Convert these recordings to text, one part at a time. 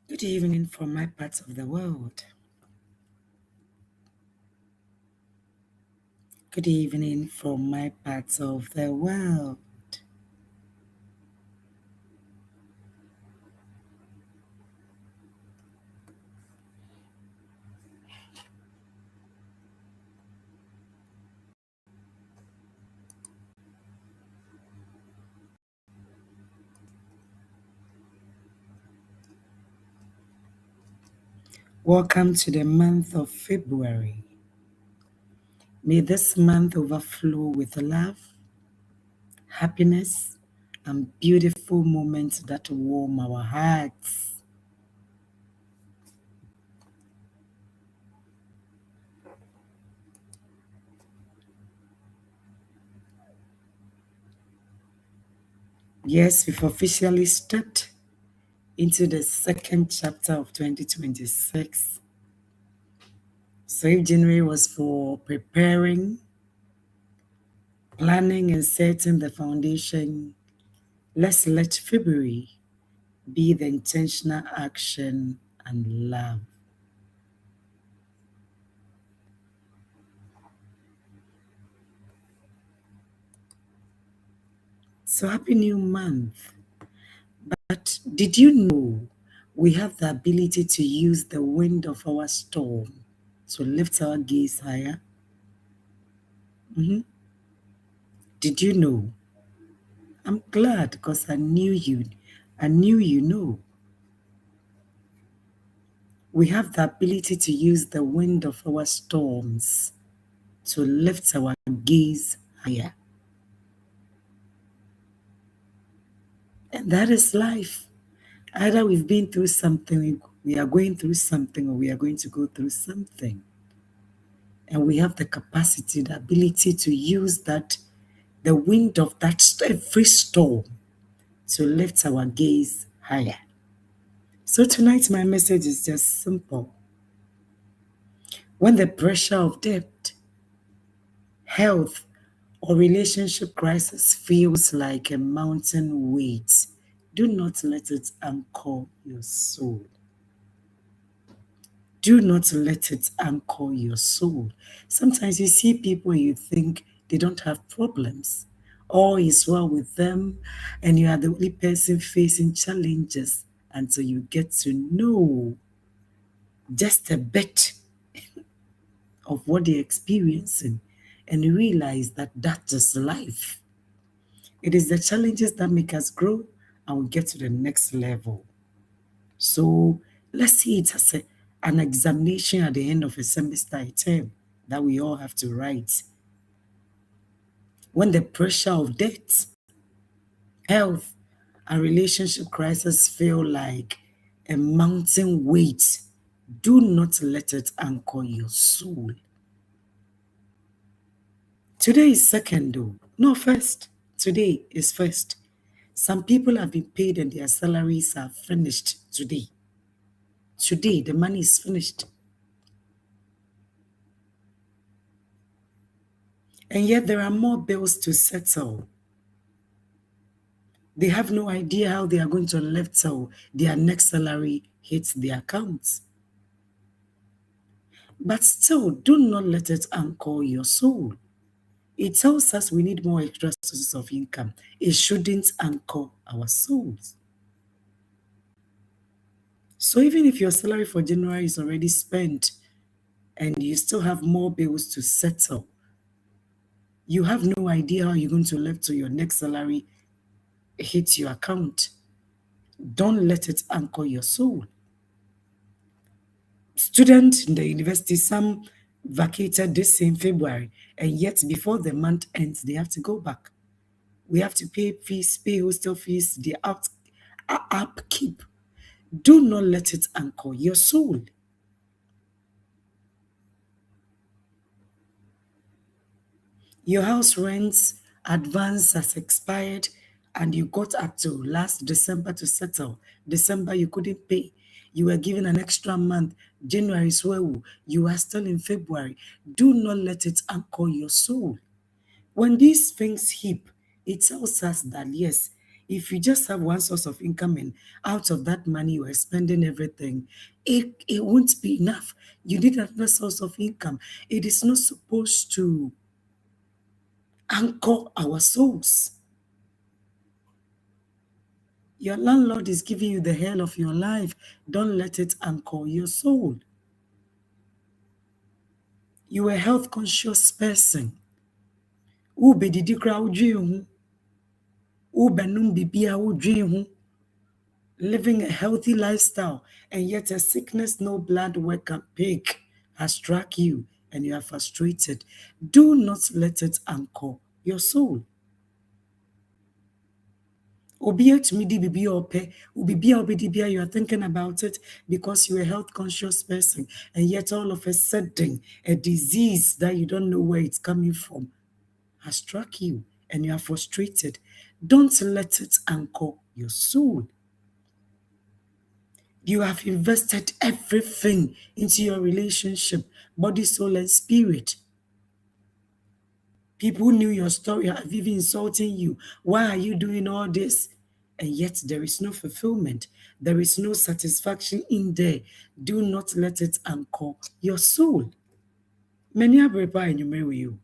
Good evening from my part of the world. Good evening from my part of the world. Welcome to the month of February. May this month overflow with love, happiness, and beautiful moments that warm our hearts. Yes, we've officially stepped into the second chapter of 2026. So if January was for preparing, planning, and setting the foundation, let's let February be the intentional action and love. So happy new month. But did you know we have the ability to use the wind of our storm to lift our gaze higher? Mhm. Did you know? I'm glad because I knew you. I knew you know. We have the ability to use the wind of our storms to lift our gaze higher. And that is life. Either we've been through something, we are going through something, or we are going to go through something. And we have the capacity, the ability to use that, the wind of that every storm to lift our gaze higher. So tonight, my message is just simple. When the pressure of debt, health, or relationship crisis feels like a mountain weight, do not let it anchor your soul. Do not let it anchor your soul. Sometimes you see people and you think they don't have problems. All is well with them, and you are the only person facing challenges until you get to know just a bit of what they're experiencing and realize that that is life. It is the challenges that make us grow and we get to the next level. So let's see it as an examination at the end of a semester, a term that we all have to write. When the pressure of debt, health, and relationship crisis feel like a mountain weight, do not let it anchor your soul. Today is second, though. No, first. Today is first. Some people have been paid and their salaries are finished today. Today, the money is finished. And yet there are more bills to settle. They have no idea how they are going to live till their next salary hits their accounts. But still, do not let it anchor your soul. It tells us we need more extra sources of income. It shouldn't anchor our souls. So even if your salary for January is already spent and you still have more bills to settle, you have no idea how you're going to live till your next salary hits your account. Don't let it anchor your soul. Students in the university, some vacated this same February, and yet before the month ends, they have to go back. We have to pay fees, pay hostel fees, the upkeep. Do not let it anchor your soul. Your house rent's advance has expired and you got up to last December to settle. December you couldn't pay. You were given an extra month. January is well. You are still in February. Do not let it anchor your soul. When these things heap, it tells us that yes, If you just have one source of income and out of that money you are spending everything, it won't be enough. You need another source of income. It is not supposed to anchor our souls. Your landlord is giving you the hell of your life. Don't let it anchor your soul. You are a health conscious person. Wobɛdidi koraa wodwee ho. Wobɛnom bibia wodwee ho. Living a healthy lifestyle, and yet a sickness no blood work can pick has struck you and you are frustrated. Do not let it anchor your soul. Obia to me bibi ope, ubibia obidibia, you are thinking about it because you're a health conscious person, and yet all of a sudden a disease that you don't know where it's coming from has struck you and you are frustrated. Don't let it anchor your soul. You have invested everything into your relationship, body, soul, and spirit. People who knew your story are even insulting you. Why are you doing all this? And yet there is no fulfillment. There is no satisfaction in there. Do not let it anchor your soul. Many are prepared you marry you.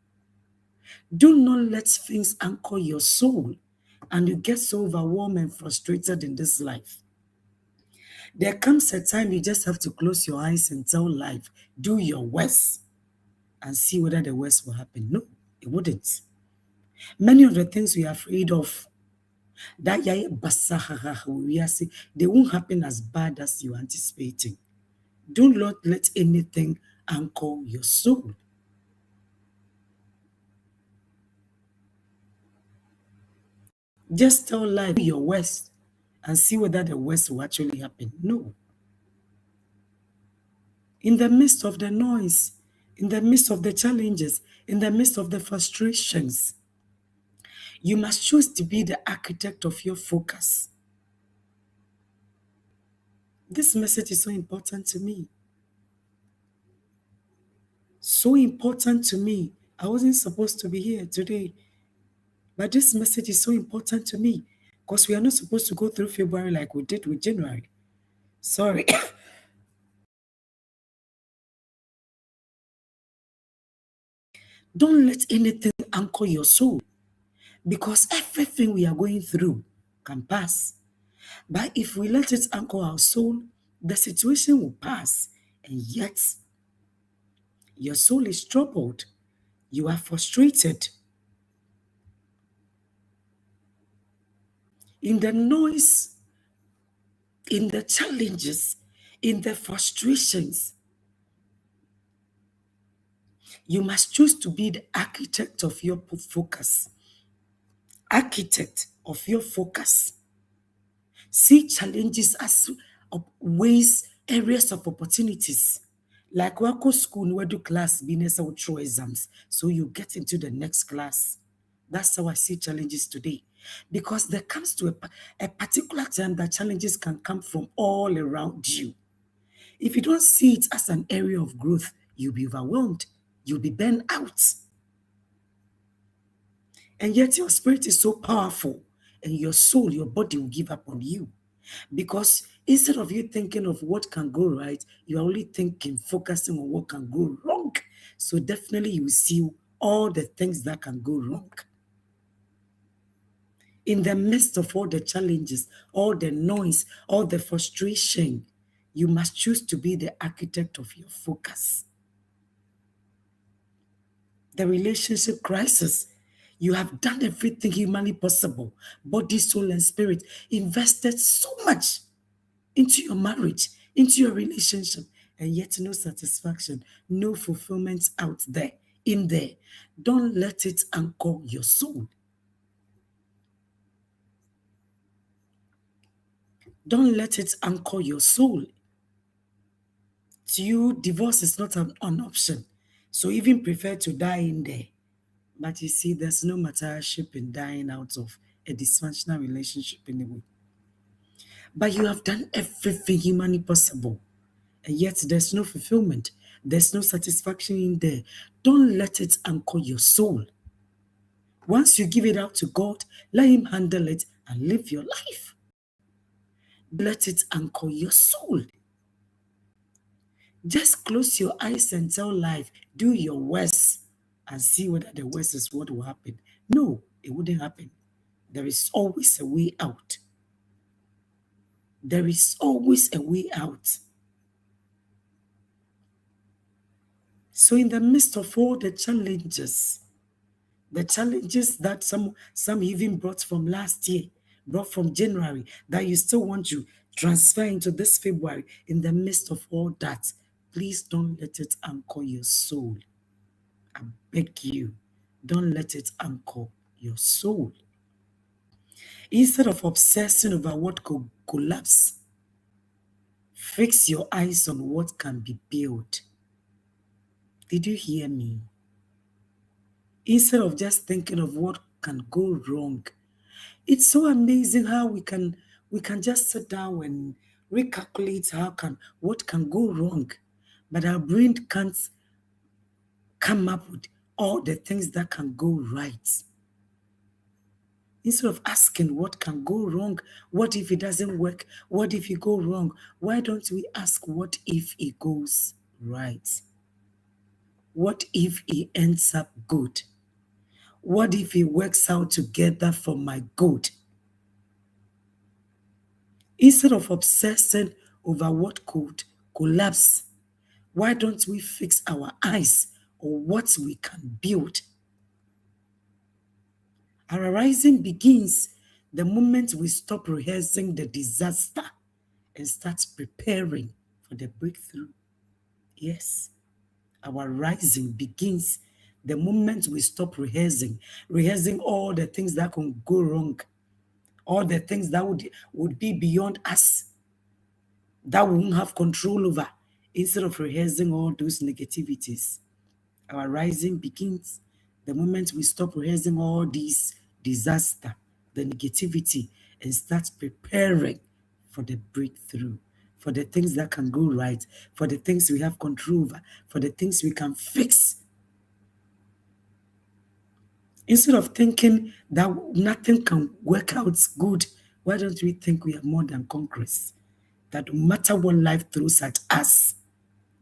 Do not let things anchor your soul and you get so overwhelmed and frustrated in this life. There comes a time you just have to close your eyes and tell life, do your worst and see whether the worst will happen. No, it wouldn't. Many of the things we are afraid of, that they won't happen as bad as you're anticipating. Do not let anything anchor your soul. Just tell life, do your worst and see whether the worst will actually happen. No. In the midst of the noise, in the midst of the challenges, in the midst of the frustrations, you must choose to be the architect of your focus. This message is so important to me. So important to me. I wasn't supposed to be here today, but this message is so important to me because we are not supposed to go through February like we did with January. Sorry. Don't let anything anchor your soul because everything we are going through can pass. But if we let it anchor our soul, the situation will pass, and yet your soul is troubled. You are frustrated. In the noise, in the challenges, in the frustrations, you must choose to be the architect of your focus. Architect of your focus. See challenges as ways, areas of opportunities. Like we go school, we do class, business, or through exams. So you get into the next class. That's how I see challenges today. Because there comes to a particular time that challenges can come from all around you. If you don't see it as an area of growth, you'll be overwhelmed. You'll be burned out. And yet your spirit is so powerful and your soul, your body will give up on you. Because instead of you thinking of what can go right, you're only thinking, focusing on what can go wrong. So definitely you will see all the things that can go wrong. In the midst of all the challenges, all the noise, all the frustration, you must choose to be the architect of your focus. The relationship crisis, you have done everything humanly possible, body, soul, and spirit, invested so much into your marriage, into your relationship, and yet no satisfaction, no fulfillment out there, in there. Don't let it anchor your soul. Don't let it anchor your soul. To you, divorce is not an option. So even prefer to die in there. But you see, there's no martyrship in dying out of a dysfunctional relationship anyway. But you have done everything humanly possible. And yet there's no fulfillment. There's no satisfaction in there. Don't let it anchor your soul. Once you give it out to God, let Him handle it and live your life. Let it anchor your soul. Just close your eyes and tell life, do your worst and see whether the worst is what will happen. No, it wouldn't happen. There is always a way out. There is always a way out. So in the midst of all the challenges that some even brought from last year, brought from January, that you still want to transfer into this February, in the midst of all that, please don't let it anchor your soul. I beg you, don't let it anchor your soul. Instead of obsessing over what could collapse, fix your eyes on what can be built. Did you hear me? Instead of just thinking of what can go wrong. It's so amazing how we can just sit down and recalculate what can go wrong, but our brain can't come up with all the things that can go right. Instead of asking what can go wrong, what if it doesn't work, what if it go wrong, why don't we ask what if it goes right? What if it ends up good? What if it works out together for my good? Instead of obsessing over what could collapse, why don't we fix our eyes on what we can build? Our rising begins the moment we stop rehearsing the disaster and start preparing for the breakthrough. Yes, our rising begins the moment we stop rehearsing all the things that can go wrong, all the things that would be beyond us, that we won't have control over, instead of rehearsing all those negativities. Our rising begins the moment we stop rehearsing all these disaster, the negativity, and start preparing for the breakthrough, for the things that can go right, for the things we have control over, for the things we can fix. Instead of thinking that nothing can work out good, why don't we think we are more than conquerors? That no matter what life throws at us,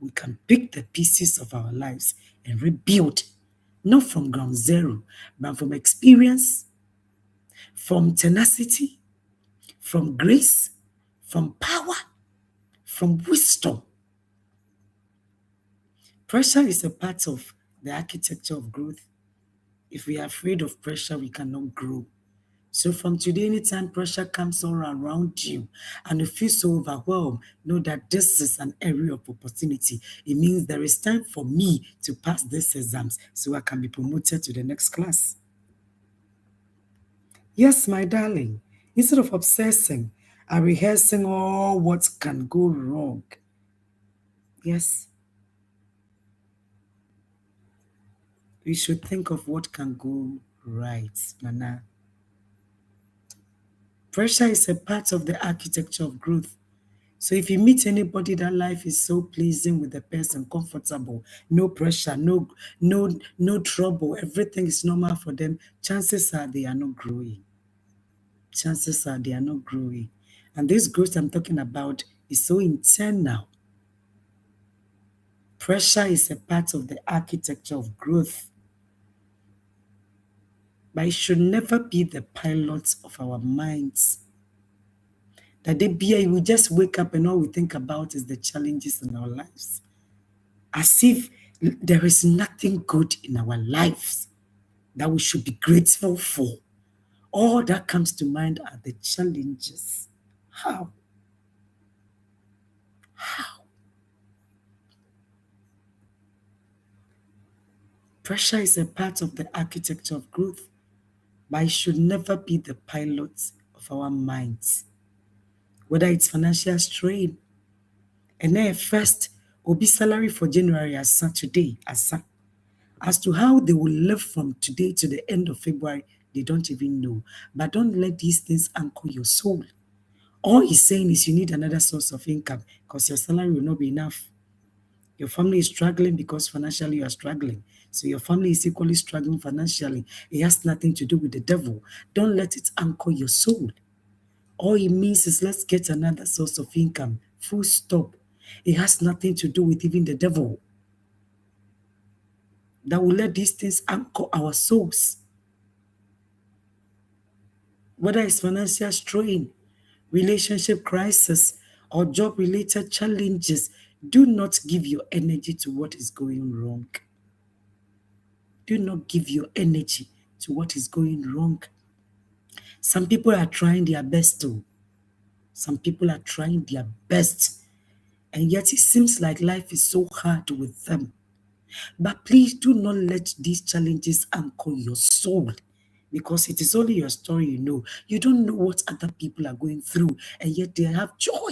we can pick the pieces of our lives and rebuild, not from ground zero, but from experience, from tenacity, from grace, from power, from wisdom. Pressure is a part of the architecture of growth. If we are afraid of pressure, we cannot grow. So from today, anytime pressure comes all around you and you feel so overwhelmed, know that this is an area of opportunity. It means there is time for me to pass these exams so I can be promoted to the next class. Yes, my darling, instead of obsessing and rehearsing all what can go wrong, yes, we should think of what can go right, Nana. Pressure is a part of the architecture of growth. So if you meet anybody that life is so pleasing with the person, comfortable, no pressure, no trouble, everything is normal for them, chances are they are not growing. Chances are they are not growing. And this growth I'm talking about is so internal. Pressure is a part of the architecture of growth. But it should never be the pilot of our minds. That we just wake up and all we think about is the challenges in our lives. As if there is nothing good in our lives that we should be grateful for. All that comes to mind are the challenges. How? How? Pressure is a part of the architecture of growth, but it should never be the pilot of our minds. Whether it's financial strain, and then first, Obi salary for January as today, as to how they will live from today to the end of February, they don't even know. But don't let these things anchor your soul. All he's saying is you need another source of income because your salary will not be enough. Your family is struggling because financially you are struggling. So your family is equally struggling financially. It has nothing to do with the devil. Don't let it anchor your soul. All it means is let's get another source of income. Full stop. It has nothing to do with even the devil. That will let these things anchor our souls. Whether it's financial strain, relationship crisis, or job-related challenges, do not give your energy to what is going wrong. Do not give your energy to what is going wrong. Some people are trying their best to. Some people are trying their best. And yet it seems like life is so hard with them. But please do not let these challenges anchor your soul. Because it is only your story you know. You don't know what other people are going through. And yet they have joy.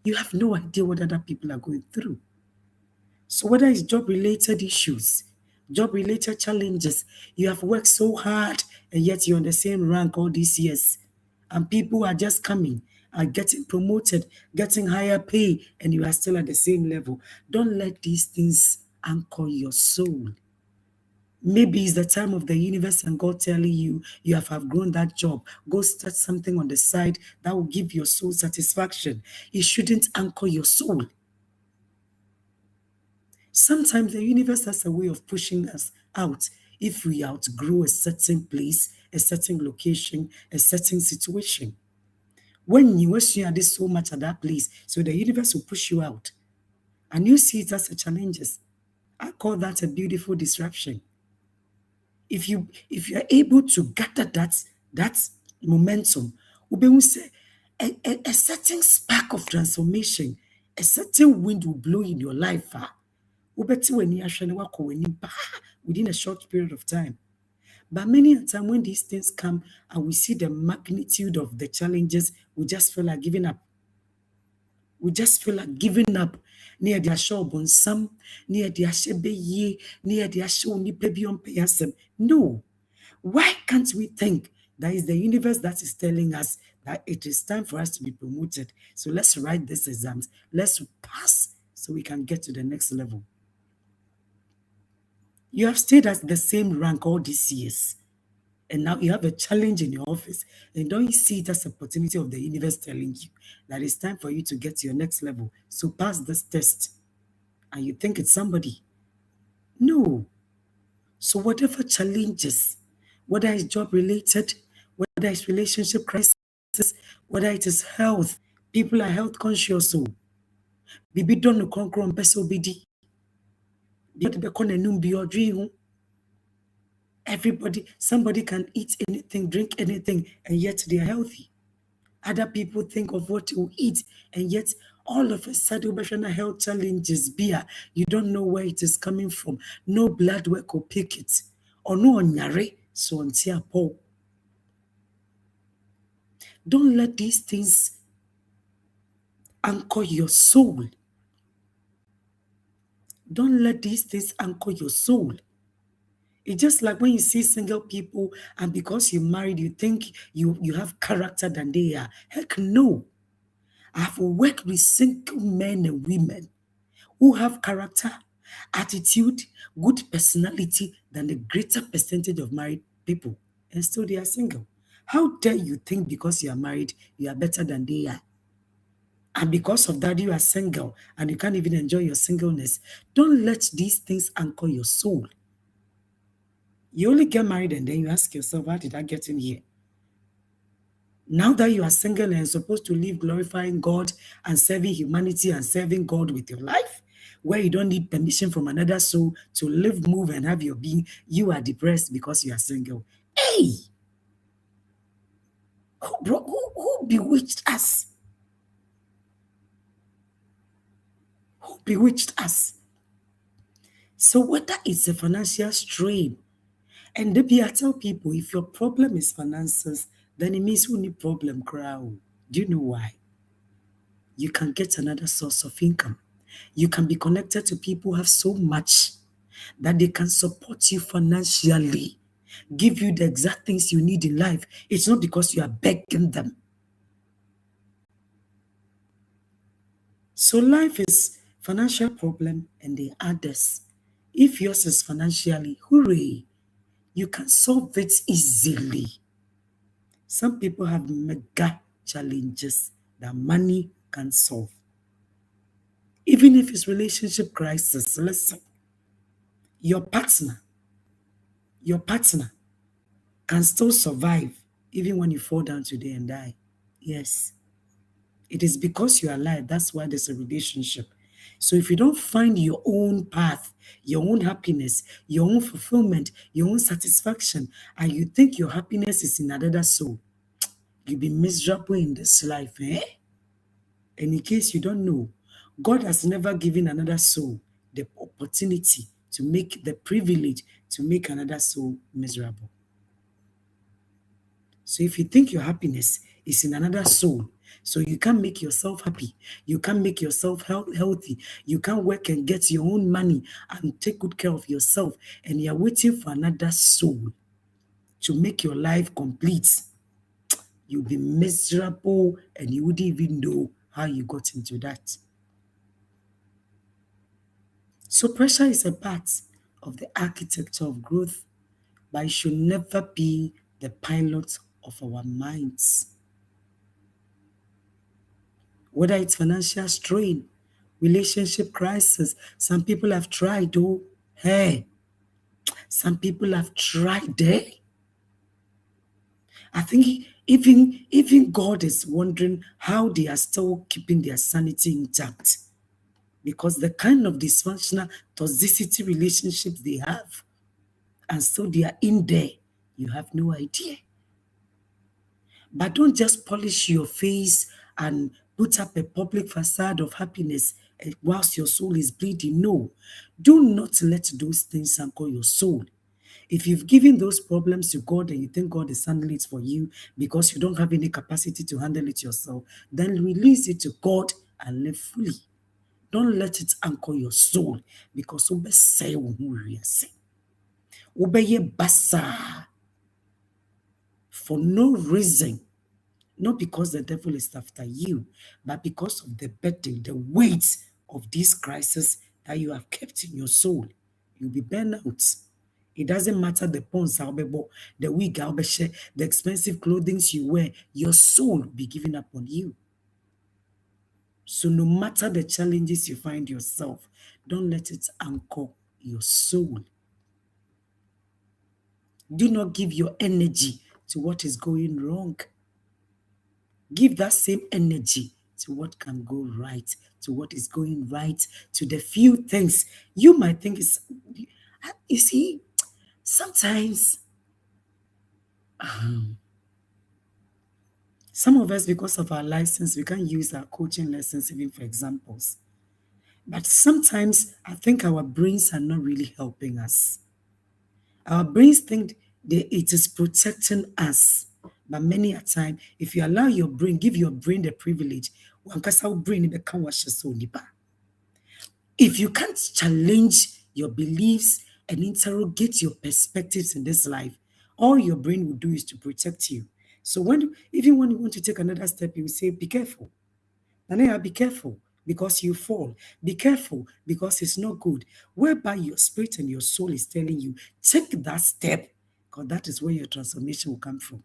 You have no idea what other people are going through. So whether it's job-related issues, job-related challenges, you have worked so hard and yet you're on the same rank all these years. And people are just coming, are getting promoted, getting higher pay, and you are still at the same level. Don't let these things anchor your soul. Maybe it's the time of the universe and God telling you you have outgrown that job. Go start something on the side that will give your soul satisfaction. It shouldn't anchor your soul. Sometimes the universe has a way of pushing us out if we outgrow a certain place, a certain location, a certain situation. When you wish you had this so much at that place, so the universe will push you out. And you see it as a challenge. I call that a beautiful disruption. If you are able to gather that momentum, we say a certain spark of transformation, a certain wind will blow in your life. Within a short period of time. But many a time when these things come and we see the magnitude of the challenges, we just feel like giving up. We just feel like giving up. Near their shop on some, near their shebe ye, near their show ni baby on payasem. No. Why can't we think that is the universe that is telling us that it is time for us to be promoted? So let's write these exams. Let's pass so we can get to the next level. You have stayed at the same rank all these years, and now you have a challenge in your office, and don't you see it as an opportunity of the universe telling you that it's time for you to get to your next level? So pass this test, and you think it's somebody. No. So whatever challenges, whether it's job related, whether it's relationship crisis, whether it is health, people are health conscious. So, bibi don't no conquer on peso bidi. Everybody, somebody can eat anything, drink anything, and yet they are healthy. Other people think of what to eat, and yet all of a sudden, health challenges beer. You don't know where it is coming from. No blood work will pick it. Or no onyare, so until Paul. Don't let these things anchor your soul. Don't let these things anchor your soul. It's just like when you see single people and because you're married, you think you have character than they are. Heck no. I've worked with single men and women who have character, attitude, good personality than the greater percentage of married people. And still they are single. How dare you think because you are married, you are better than they are? And because of that, you are single and you can't even enjoy your singleness. Don't let these things anchor your soul. You only get married and then you ask yourself, how did I get in here? Now that you are single and supposed to live glorifying God and serving humanity and serving God with your life, where you don't need permission from another soul to live, move, and have your being, you are depressed because you are single. Hey! Who bewitched us? Who bewitched us? So whether it's a financial strain, and maybe I tell people, if your problem is finances, then it means you need problem crowd. Do you know why? You can get another source of income. You can be connected to people who have so much that they can support you financially, give you the exact things you need in life. It's not because you are begging them. So life is financial problem and the others. If yours is financially, hooray, you can solve it easily. Some people have mega challenges that money can solve. Even if it's relationship crisis, listen, your partner, your partner can still survive even when you fall down today and die. Yes. It is because you're alive. That's why there's a relationship. So if you don't find your own path, your own happiness, your own fulfillment, your own satisfaction, and you think your happiness is in another soul, you'll be miserable in this life, eh? And in case you don't know, God has never given another soul the opportunity to make the privilege to make another soul miserable. So if you think your happiness is in another soul, so you can't make yourself happy, you can't make yourself healthy, you can't work and get your own money and take good care of yourself, and you're waiting for another soul to make your life complete, you'll be miserable and you wouldn't even know how you got into that. So pressure is a part of the architecture of growth, but it should never be the pilot of our minds. Whether it's financial strain, relationship crisis, some people have tried, oh, hey, some people have tried, eh? I think even God is wondering how they are still keeping their sanity intact because the kind of dysfunctional toxicity relationships they have, and still they are in there, you have no idea. But don't just polish your face and put up a public facade of happiness whilst your soul is bleeding. No, do not let those things anchor your soul. If you've given those problems to God and you think God is handling it for you because you don't have any capacity to handle it yourself, then release it to God and live fully. Don't let it anchor your soul because basa for no reason. Not because the devil is after you, but because of the burden, the weight of this crisis that you have kept in your soul. You'll be burned out. It doesn't matter the pounds, the wig, the expensive clothing you wear, your soul will be giving up on you. So no matter the challenges you find yourself, don't let it anchor your soul. Do not give your energy to what is going wrong. Give that same energy to what can go right, to what is going right, to the few things you might think is. You see, sometimes some of us, because of our license, we can't use our coaching lessons even for examples. But sometimes I think our brains are not really helping us. Our brains think it is protecting us. But many a time, if you allow your brain, give your brain the privilege, if you can't challenge your beliefs and interrogate your perspectives in this life, all your brain will do is to protect you. So even when you want to take another step, you will say, be careful. And then be careful because you fall. Be careful because it's not good. Whereby your spirit and your soul is telling you, take that step, because that is where your transformation will come from.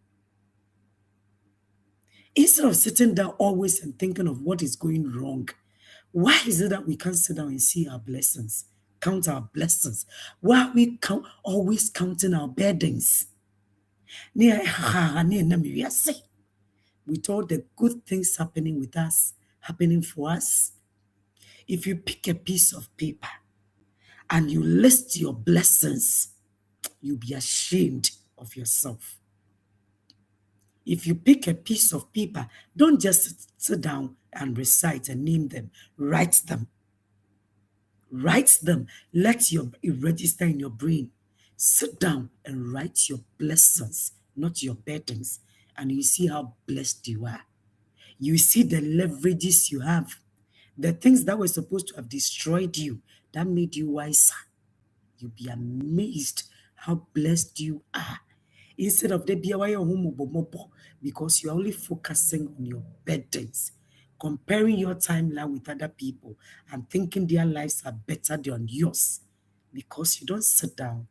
Instead of sitting down always and thinking of what is going wrong, why is it that we can't sit down and see our blessings, count our blessings? Why are we always counting our burdens? With all the good things happening with us, happening for us, if you pick a piece of paper and you list your blessings, you'll be ashamed of yourself. If you pick a piece of paper, don't just sit down and recite and name them, write them. Write them. Let it register in your brain. Sit down and write your blessings, not your burdens. And you see how blessed you are. You see the leverages you have. The things that were supposed to have destroyed you, that made you wiser. You'll be amazed how blessed you are. Instead of the BYO because you're only focusing on your burdens. comparing your timeline with other people and thinking their lives are better than yours because you don't sit down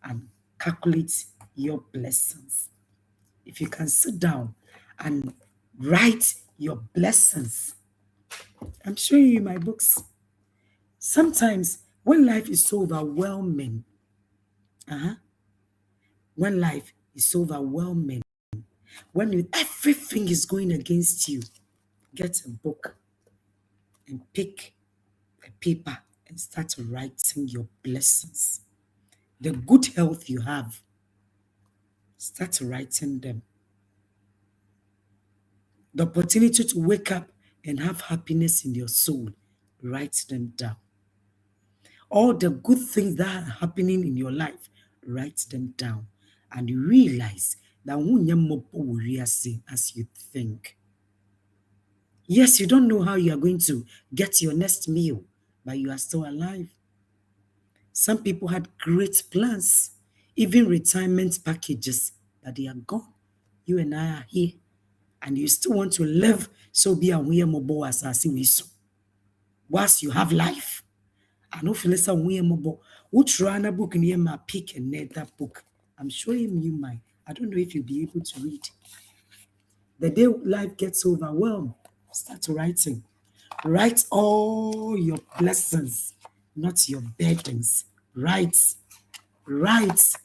and calculate your blessings. If you can sit down and write your blessings, I'm showing you my books. Sometimes when life is so overwhelming, uh-huh, when life is so overwhelming, everything is going against you, get a book and pick a paper and start writing your blessings. The good health you have, start writing them. The opportunity to wake up and have happiness in your soul, write them down. All the good things that are happening in your life, write them down. And you realize that as you think. Yes, you don't know how you are going to get your next meal, but you are still alive. Some people had great plans, even retirement packages, but they are gone. You and I are here, and you still want to live so be a we mobile as I see we so. Whilst you have life, I know feel say we mobile. Which run a book near my pick and net that book. I'm showing you mine. I don't know if you'll be able to read. The day life gets overwhelmed, start writing. Write all your blessings, not your burdens. Write, write,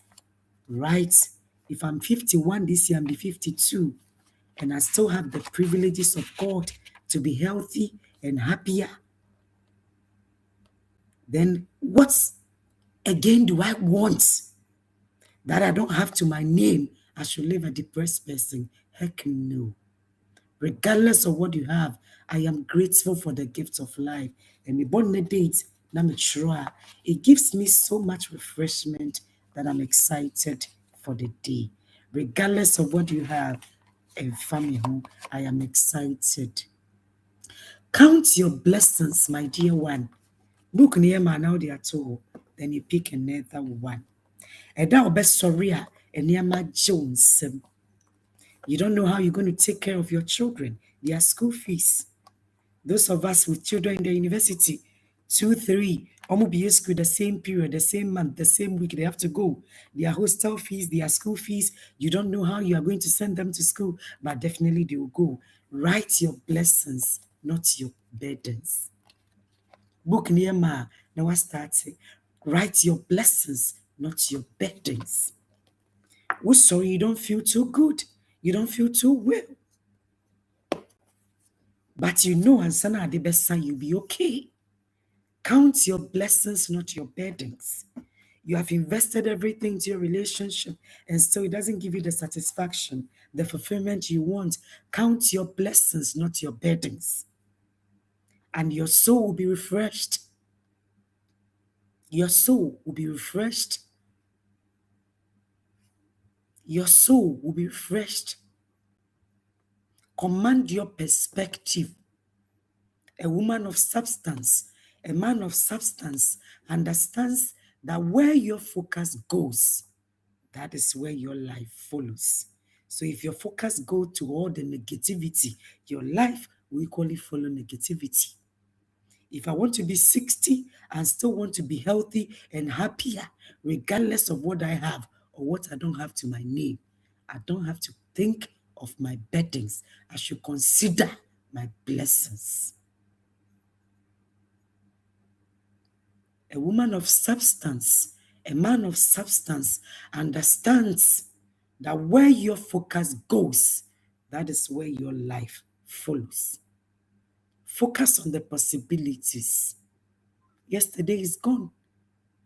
write. If I'm 51 this year, I'm 52, and I still have the privileges of God to be healthy and happier, then what again do I want that I don't have to my name? I should live a depressed person. Heck no. Regardless of what you have, I am grateful for the gift of life. And me born a date, na me sure it gives me so much refreshment that I'm excited for the day. Regardless of what you have, and family home, I am excited. Count your blessings, my dear one. Book near man now they are told. Then you pick another one. And that will be sorry, and near my Jones. You don't know how you're going to take care of your children, their school fees. Those of us with children in the university, 2, 3, almost be in school the same period, the same month, the same week, they have to go. Their hostel fees, their school fees, you don't know how you are going to send them to school, but definitely they will go. Write your blessings, not your burdens. Book near ma, now I start. Write your blessings, not your burdens. Oh, sorry, you don't feel too good. You don't feel too well. But you know, and sana at the best side, you'll be okay. Count your blessings, not your burdens. You have invested everything into your relationship, and still it doesn't give you the satisfaction, the fulfillment you want. Count your blessings, not your burdens. And your soul will be refreshed. Your soul will be refreshed. Your soul will be refreshed. Command your perspective. A woman of substance, a man of substance understands that where your focus goes, that is where your life follows. So if your focus goes to all the negativity, your life will equally follow negativity. If I want to be 60 and still want to be healthy and happier, regardless of what I have or what I don't have to my name, I don't have to think of my burdens. I should consider my blessings. A woman of substance, a man of substance understands that where your focus goes, that is where your life follows. Focus on the possibilities. Yesterday is gone.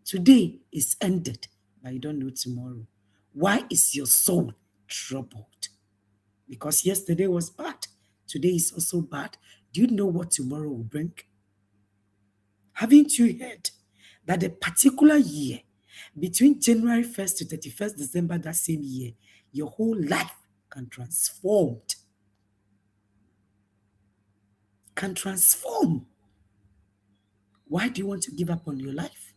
Today is ended, but you don't know tomorrow. Why is your soul troubled? Because yesterday was bad. Today is also bad. Do you know what tomorrow will bring? Haven't you heard that a particular year, between January 1st to 31st December that same year, your whole life can transform? Can transform. Why do you want to give up on your life?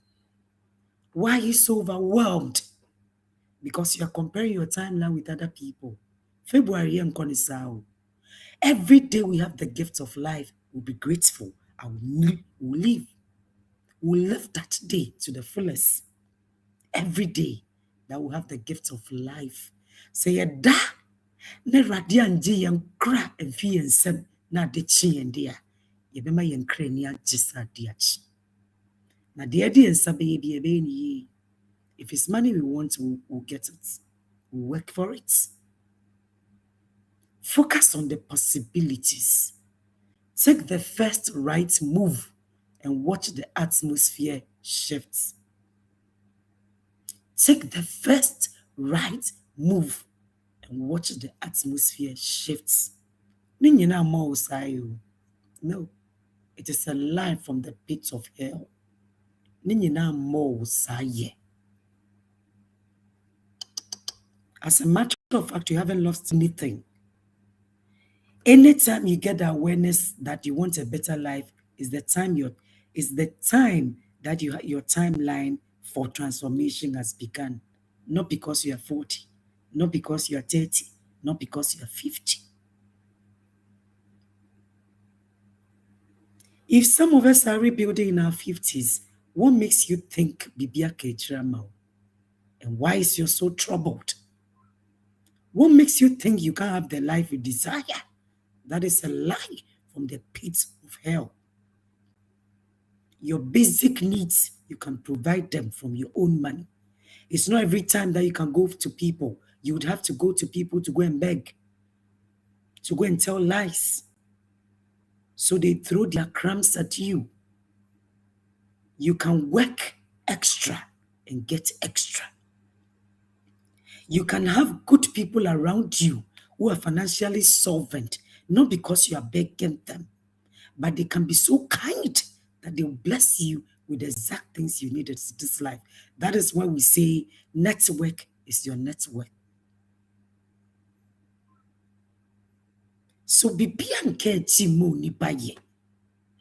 Why are you so overwhelmed? Because you are comparing your timeline with other people. February and Konisao. Every day we have the gift of life, we'll be grateful and we'll live. We'll live that day to the fullest. Every day that we have the gift of life. Say a da ne radian yen cra and fee and sem na de chi and dear. Yebema yen crania jisa diach. Na dear dear and sabe be a baby. If it's money we want, we'll get it. We'll work for it. Focus on the possibilities. Take the first right move and watch the atmosphere shift. Take the first right move and watch the atmosphere shift. No, it is a line from the pit of hell. As a matter of fact, you haven't lost anything. Anytime you get the awareness that you want a better life, is the time that your timeline for transformation has begun. Not because you are 40, not because you are 30, not because you are 50. If some of us are rebuilding in our 50s, what makes you think Bibiake Drama? And why is you so troubled? What makes you think you can't have the life you desire? That is a lie from the pit of hell. Your basic needs, you can provide them from your own money. It's not every time that you can go to people. You would have to go to people to go and beg, to go and tell lies. So they throw their crumbs at you. You can work extra and get extra. You can have good people around you who are financially solvent, not because you are begging them, but they can be so kind that they'll bless you with the exact things you need in this life. That is why we say network is your network. So be and care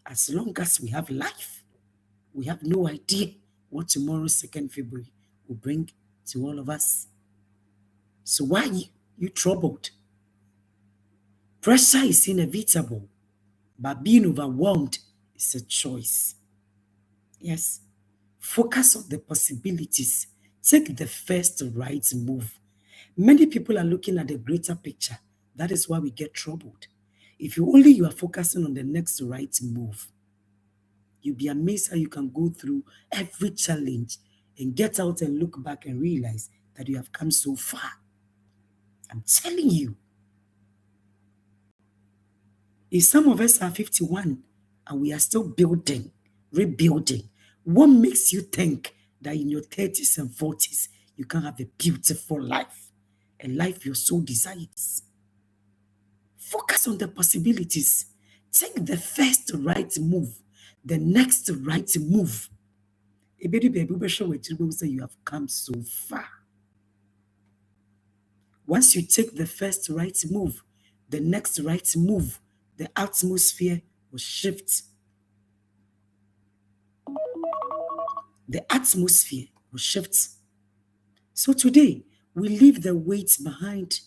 as long as we have life, we have no idea what tomorrow, 2nd February, will bring to all of us. So why you troubled? Pressure is inevitable, but being overwhelmed is a choice. Yes. Focus on the possibilities. Take the first right move. Many people are looking at the greater picture. That is why we get troubled. If you are focusing on the next right move, you'll be amazed how you can go through every challenge and get out and look back and realize that you have come so far. I'm telling you. If some of us are 51 and we are still building, rebuilding, what makes you think that in your 30s and 40s you can have a beautiful life, a life your soul desires? Focus on the possibilities. Take the first right move, the next right move. You have come so far. Once you take the first right move, the next right move, the atmosphere will shift. The atmosphere will shift. So today, we leave the weight behind.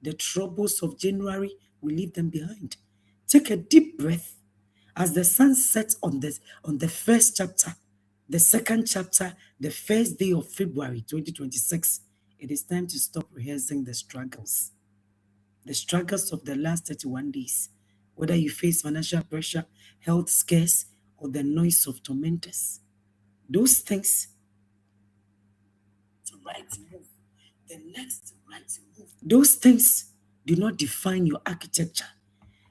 The troubles of January, we leave them behind. Take a deep breath as the sun sets on the first chapter, the second chapter, the first day of February 2026. It is time to stop rehearsing the struggles of the last 31 days, whether you face financial pressure, health scares, or the noise of tormentors. Those things, the right move, the next right move, those things do not define your architecture.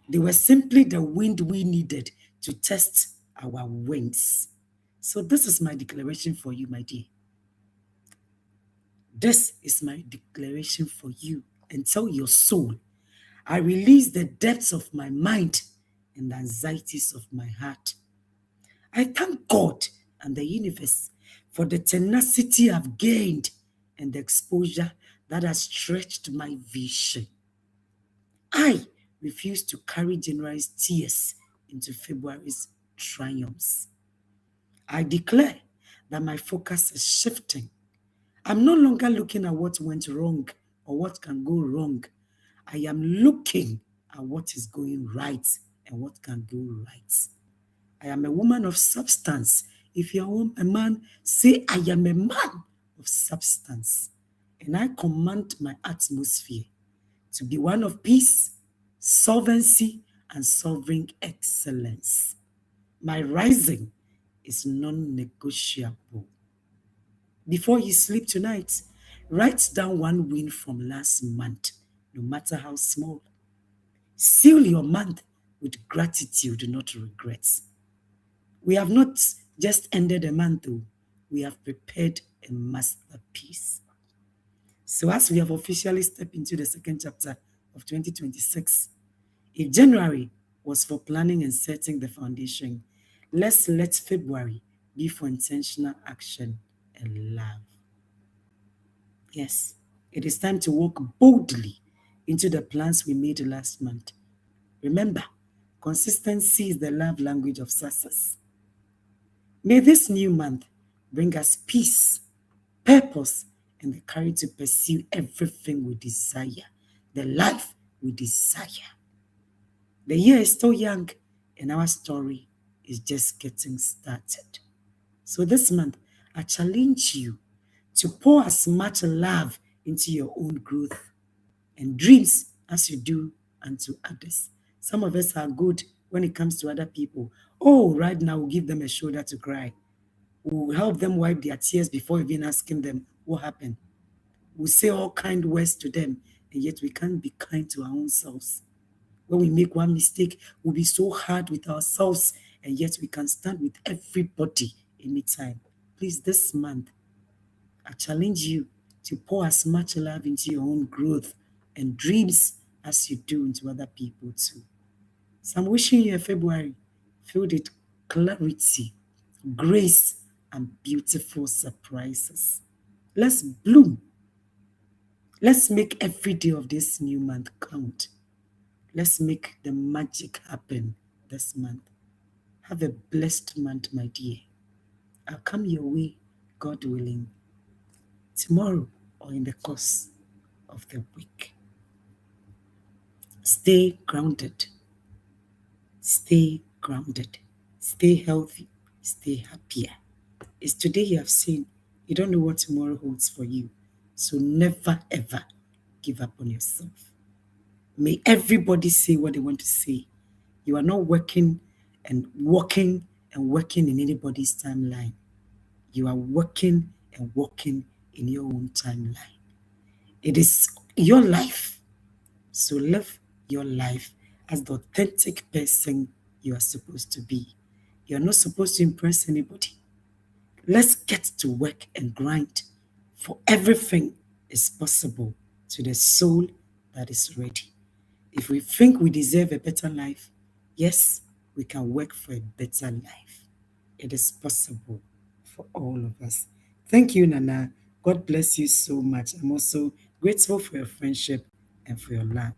They were simply the wind we needed to test our wings. So this is my declaration for you, my dear. This is my declaration for you. And tell your soul, I release the depths of my mind and the anxieties of my heart. I thank God and the universe for the tenacity I've gained and the exposure that has stretched my vision. I refuse to carry January's tears into February's triumphs. I declare that my focus is shifting. I'm no longer looking at what went wrong or what can go wrong. I am looking at what is going right and what can go right. I am a woman of substance. If you're a man, say, I am a man of substance. And I command my atmosphere to be one of peace, solvency, and sovereign excellence. My rising is non negotiable. Before you sleep tonight, write down one win from last month, no matter how small. Seal your month with gratitude, not regrets. We have not just ended a month, though. We have prepared a masterpiece. So, as we have officially stepped into the second chapter of 2026, if January was for planning and setting the foundation, let's let February be for intentional action and love. Yes, it is time to walk boldly into the plans we made last month. Remember, consistency is the love language of success. May this new month bring us peace, purpose, and the courage to pursue everything we desire, the life we desire. The year is still young, and our story is just getting started. So this month, I challenge you to pour as much love into your own growth and dreams as you do unto others. Some of us are good when it comes to other people. Oh, right now, we'll give them a shoulder to cry. We'll help them wipe their tears before even asking them what happened. We'll say all kind words to them, and yet we can't be kind to our own selves. When we make one mistake, we'll be so hard with ourselves, and yet we can stand with everybody anytime. Please, this month, I challenge you to pour as much love into your own growth and dreams as you do into other people too. So I'm wishing you a February filled with clarity, grace, and beautiful surprises. Let's bloom. Let's make every day of this new month count. Let's make the magic happen this month. Have a blessed month, my dear. I'll come your way, God willing, tomorrow or in the course of the week. Stay grounded. Stay grounded. Stay healthy. Stay happier. It's today you have seen. You don't know what tomorrow holds for you. So never ever give up on yourself. May everybody say what they want to say. You are not working and walking and working in anybody's timeline. You are working and walking in your own timeline. It is your life. So live your life as the authentic person you are supposed to be. You're not supposed to impress anybody. Let's get to work and grind, for everything is possible to the soul that is ready. If we think we deserve a better life, yes, we can work for a better life. It is possible for all of us. Thank you, Nana. God bless you so much. I'm also grateful for your friendship and for your love.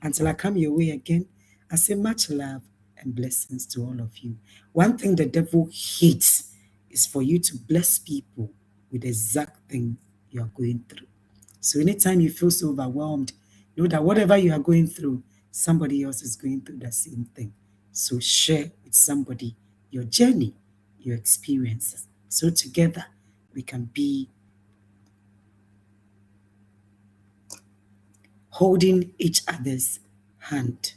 Until I come your way again, I say much love and blessings to all of you. One thing the devil hates is for you to bless people with the exact thing you are going through. So anytime you feel so overwhelmed, know that whatever you are going through, somebody else is going through the same thing. So share with somebody your journey, your experiences. So together we can be holding each other's hand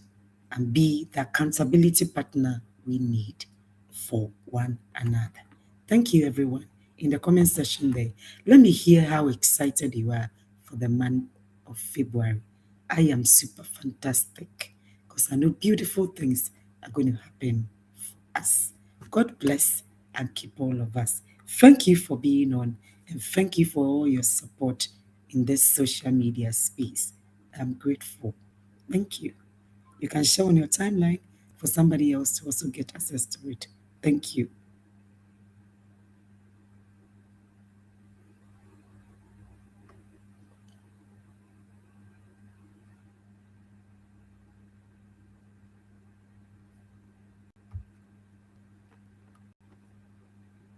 and be the accountability partner we need for one another. Thank you, everyone. In the comment section there, let me hear how excited you are for the month of February. I am super fantastic because I know beautiful things are going to happen for us. God bless and keep all of us. Thank you for being on, and thank you for all your support in this social media space. I'm grateful. Thank you. You can share on your timeline for somebody else to also get access to it. Thank you.